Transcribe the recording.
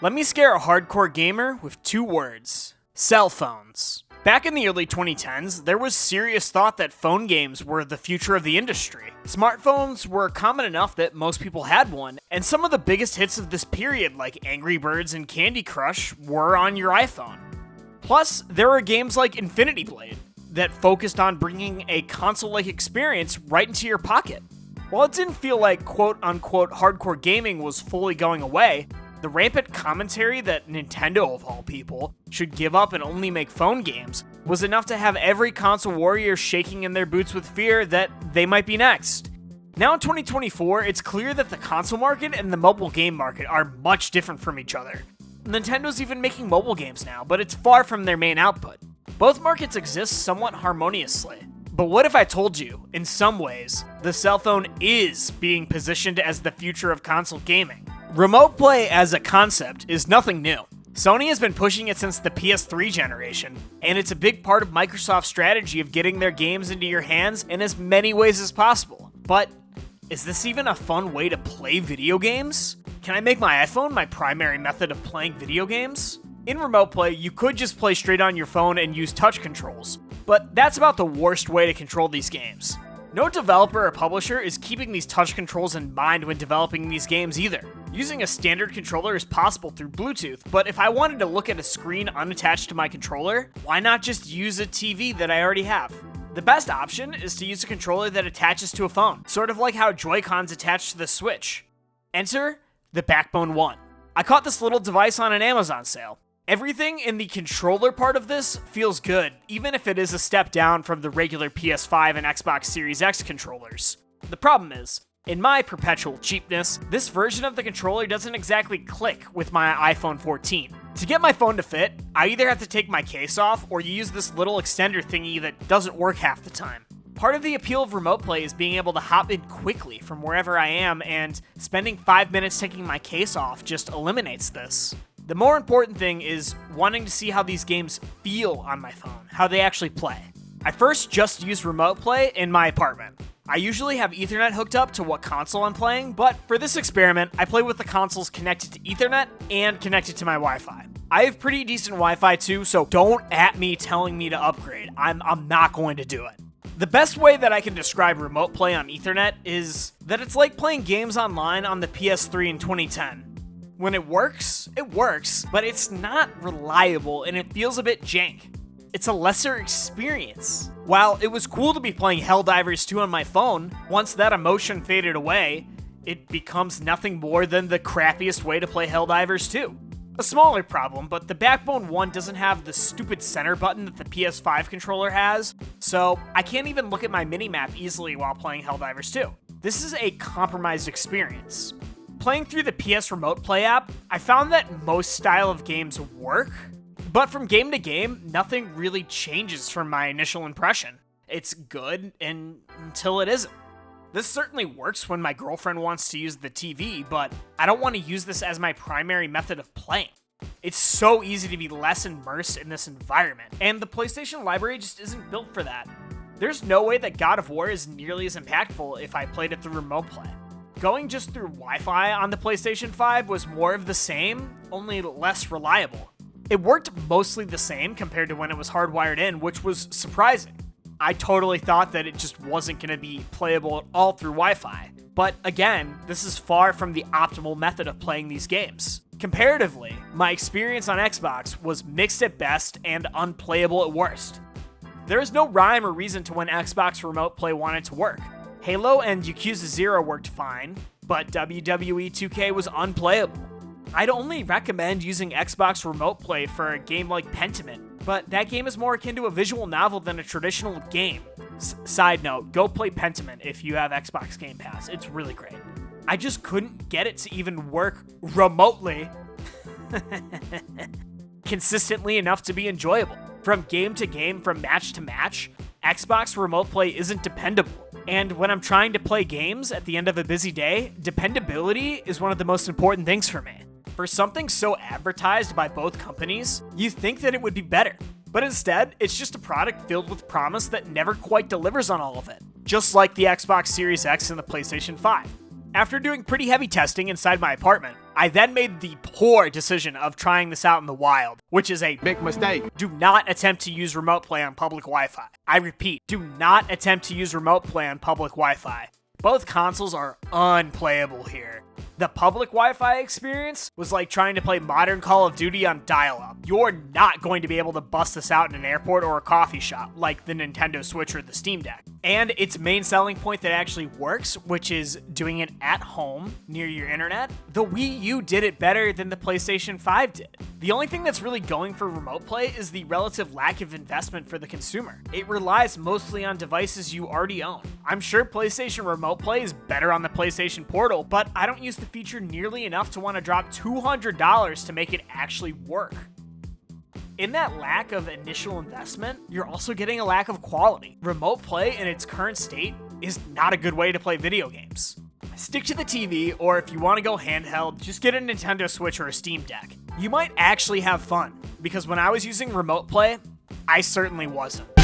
Let me scare a hardcore gamer with 2 words. Cell phones. Back in the early 2010s, there was serious thought that phone games were the future of the industry. Smartphones were common enough that most people had one, and some of the biggest hits of this period, like Angry Birds and Candy Crush, were on your iPhone. Plus, there were games like Infinity Blade that focused on bringing a console-like experience right into your pocket. While it didn't feel like quote-unquote hardcore gaming was fully going away, the rampant commentary that Nintendo, of all people, should give up and only make phone games was enough to have every console warrior shaking in their boots with fear that they might be next. Now in 2024, it's clear that the console market and the mobile game market are much different from each other. Nintendo's even making mobile games now, but it's far from their main output. Both markets exist somewhat harmoniously. But what if I told you, in some ways, the cell phone is being positioned as the future of console gaming? Remote play as a concept is nothing new. Sony has been pushing it since the PS3 generation, and it's a big part of Microsoft's strategy of getting their games into your hands in as many ways as possible. But is this even a fun way to play video games? Can I make my iPhone my primary method of playing video games? In remote play, you could just play straight on your phone and use touch controls, but that's about the worst way to control these games. No developer or publisher is keeping these touch controls in mind when developing these games either. Using a standard controller is possible through Bluetooth, but if I wanted to look at a screen unattached to my controller, why not just use a TV that I already have? The best option is to use a controller that attaches to a phone, sort of like how Joy-Cons attach to the Switch. Enter the Backbone One. I caught this little device on an Amazon sale. Everything in the controller part of this feels good, even if it is a step down from the regular PS5 and Xbox Series X controllers. The problem is, in my perpetual cheapness, this version of the controller doesn't exactly click with my iPhone 14. To get my phone to fit, I either have to take my case off or use this little extender thingy that doesn't work half the time. Part of the appeal of remote play is being able to hop in quickly from wherever I am, and spending 5 minutes taking my case off just eliminates this. The more important thing is wanting to see how these games feel on my phone, how they actually play. I first just use remote play in my apartment. I usually have Ethernet hooked up to what console I'm playing, but for this experiment, I play with the consoles connected to Ethernet and connected to my Wi-Fi. I have pretty decent Wi-Fi too, so don't at me telling me to upgrade. I'm not going to do it. The best way that I can describe remote play on Ethernet is that it's like playing games online on the PS3 in 2010. When it works, but it's not reliable and it feels a bit jank. It's a lesser experience. While it was cool to be playing Helldivers 2 on my phone, once that emotion faded away, it becomes nothing more than the crappiest way to play Helldivers 2. A smaller problem, but the Backbone One doesn't have the stupid center button that the PS5 controller has, so I can't even look at my minimap easily while playing Helldivers 2. This is a compromised experience. Playing through the PS Remote Play app, I found that most style of games work, but from game to game, nothing really changes from my initial impression. It's good until it isn't. This certainly works when my girlfriend wants to use the TV, but I don't want to use this as my primary method of playing. It's so easy to be less immersed in this environment, and the PlayStation library just isn't built for that. There's no way that God of War is nearly as impactful if I played it through Remote Play. Going just through Wi-Fi on the PlayStation 5 was more of the same, only less reliable. It worked mostly the same compared to when it was hardwired in, which was surprising. I totally thought that it just wasn't going to be playable at all through Wi-Fi. But again, this is far from the optimal method of playing these games. Comparatively, my experience on Xbox was mixed at best and unplayable at worst. There is no rhyme or reason to when Xbox Remote Play wanted to work. Halo and Yakuza 0 worked fine, but WWE 2K was unplayable. I'd only recommend using Xbox Remote Play for a game like Pentiment, but that game is more akin to a visual novel than a traditional game. Side note, go play Pentiment if you have Xbox Game Pass. It's really great. I just couldn't get it to even work remotely consistently enough to be enjoyable. From game to game, from match to match, Xbox Remote Play isn't dependable. And when I'm trying to play games at the end of a busy day, dependability is one of the most important things for me. For something so advertised by both companies, you think that it would be better. But instead, it's just a product filled with promise that never quite delivers on all of it. Just like the Xbox Series X and the PlayStation 5. After doing pretty heavy testing inside my apartment, I then made the poor decision of trying this out in the wild, which is a Big mistake. do not attempt to use remote play on public Wi-Fi. I repeat, do not attempt to use remote play on public Wi-Fi. Both consoles are unplayable here. The public Wi-Fi experience was like trying to play modern Call of Duty on dial-up. You're not going to be able to bust this out in an airport or a coffee shop like the Nintendo Switch or the Steam Deck. And its main selling point that actually works, which is doing it at home near your internet, the Wii U did it better than the PlayStation 5 did. The only thing that's really going for remote play is the relative lack of investment for the consumer. It relies mostly on devices you already own. I'm sure PlayStation Remote Play is better on the PlayStation Portal, but I don't use the feature nearly enough to want to drop $200 to make it actually work. In that lack of initial investment, you're also getting a lack of quality. Remote play in its current state is not a good way to play video games. Stick to the TV, or if you want to go handheld, just get a Nintendo Switch or a Steam Deck. You might actually have fun, because when I was using remote play, I certainly wasn't.